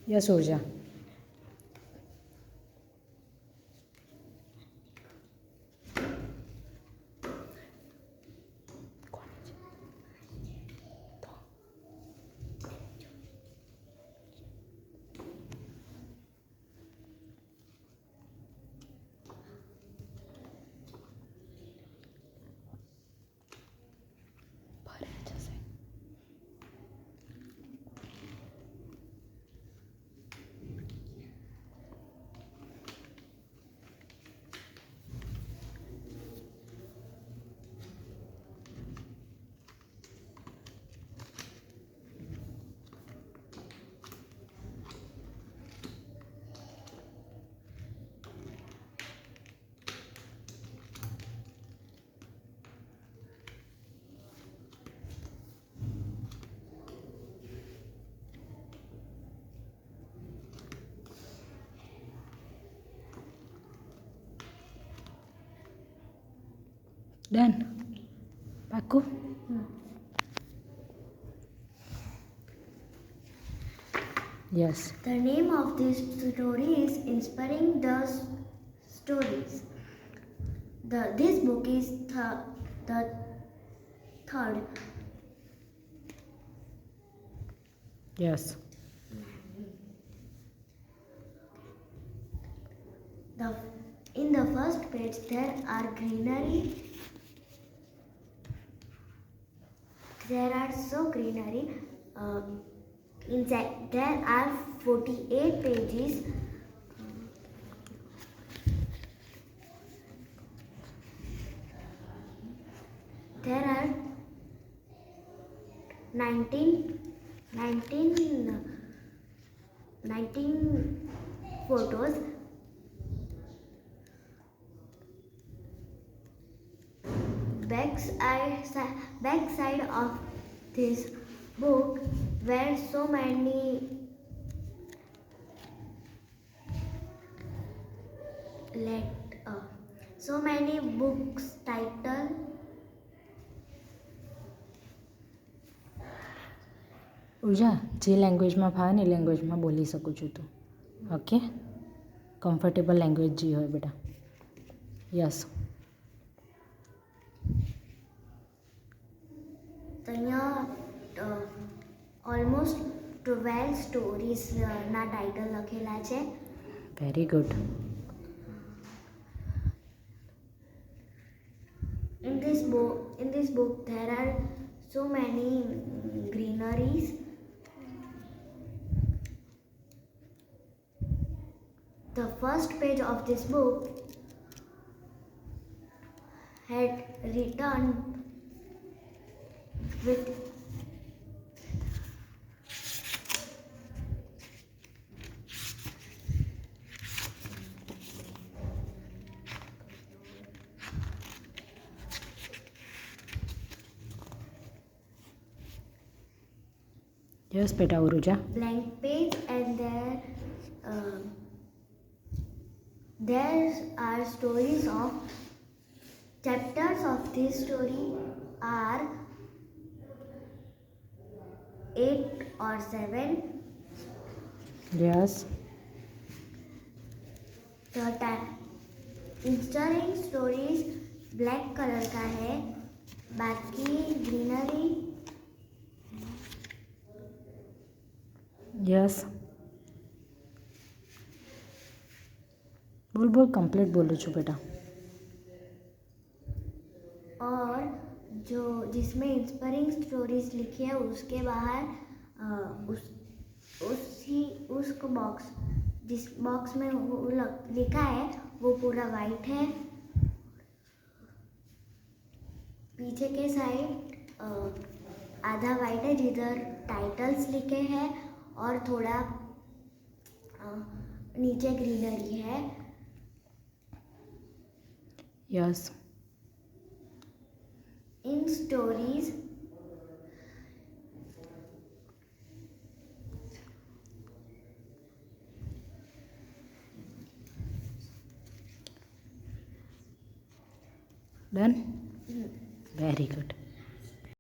Yes, Urja. Done. Paku. Yes. The name of this story is Inspiring the Stories. This book is the third. Yes. In the first page there are greenery. There are so greenery. Inside there are 48 pages. There are 19 photos. Backside of this book were so many books title. ઉર્જા જે લેંગ્વેજમાં ફાવે ને એ લેંગ્વેજમાં બોલી શકું છું તું ઓકે કમ્ફર્ટેબલ લેંગ્વેજ જે હોય બેટા યસ અહીંયા ઓલમોસ્ટ 12 સ્ટોરીઝના ટાઇટલ લખેલા છે. Very good. In this book there are so many greeneries. The first page of this book had written with yes બેટા ઉરુજા blank page, and there are stories of chapters of this story are 8 or 7. Yes The inspiring stories black colour का है, बाकी greenery. Yes બોલ બોલ complete બોલું છું બેટા. और जो जिसमें इंस्पायरिंग स्टोरीज लिखी है उसके बाहर उसको बॉक्स, जिस बॉक्स में वो लिखा है वो पूरा वाइट है. पीछे के साइड आधा वाइट है जिधर टाइटल्स लिखे हैं और थोड़ा नीचे ग्रीनरी है. Yes in stories done. Very good.